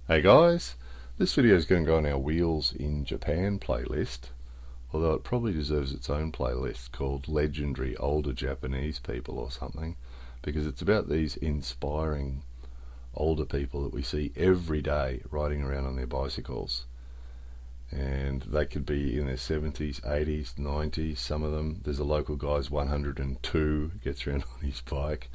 Hey guys, this video is going to go on our Wheels in Japan playlist, although it probably deserves its own playlist called Legendary Older Japanese People or something, because it's about these inspiring older people that we see every day riding around on their bicycles. And they could be in their 70s, 80s, 90s, some of them. There's a local guy's 102, gets around on his bike.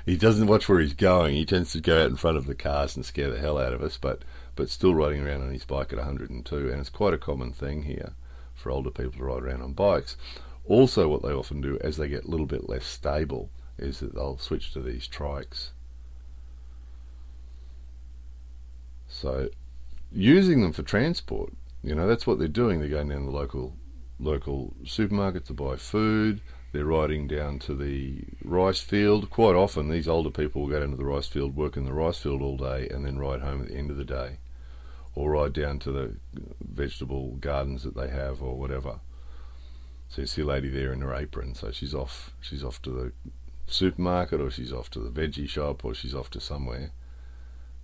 He doesn't watch where he's going. He tends to go out in front of the cars and scare the hell out of us, but still riding around on his bike at 102. And it's quite a common thing here for older people to ride around on bikes. Also, what they often do as they get a little bit less stable is that they'll switch to these trikes. So, using them for transport, you know, that's what they're doing. They're going down to the local supermarket to buy food. They're riding down to the rice field. Quite often these older people will go down to the rice field, work in the rice field all day, and then ride home at the end of the day, or ride down to the vegetable gardens that they have or whatever. So you see a lady there in her apron, so she's off to the supermarket, or she's off to the veggie shop, or she's off to somewhere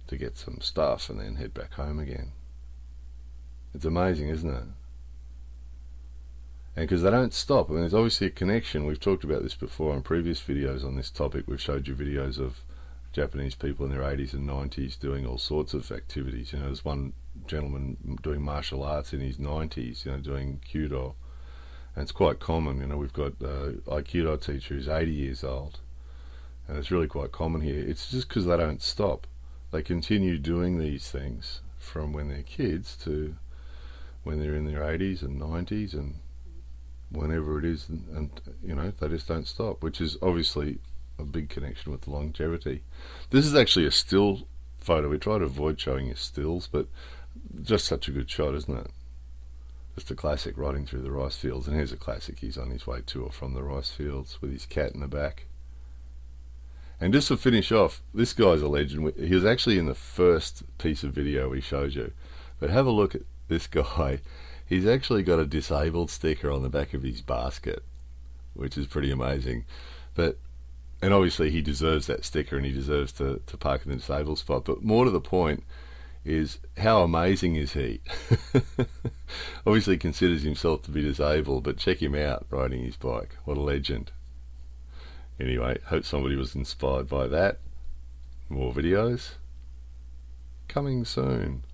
to get some stuff and then head back home again. It's amazing, isn't it? And because they don't stop. I mean, there's obviously a connection. We've talked about this before in previous videos on this topic. We've showed you videos of Japanese people in their 80s and 90s doing all sorts of activities. You know, there's one gentleman doing martial arts in his 90s, you know, doing Kyudo. And it's quite common. You know, we've got an Aikido teacher who's 80 years old. And it's really quite common here. It's just because they don't stop. They continue doing these things from when they're kids to when they're in their 80s and 90s and whenever it is, and you know, they just don't stop, which is obviously a big connection with the longevity. This is actually a still photo. We try to avoid showing you stills, but just such a good shot, isn't it? Just a classic riding through the rice fields. And here's a classic. He's on his way to or from the rice fields with his cat in the back. And just to finish off, this guy's a legend. He was actually in the first piece of video we showed you, but have a look at this guy. He's actually got a disabled sticker on the back of his basket, which is pretty amazing. And obviously he deserves that sticker, and he deserves to park in the disabled spot. But more to the point is, how amazing is he? Obviously he considers himself to be disabled, but check him out riding his bike. What a legend. Anyway, hope somebody was inspired by that. More videos coming soon.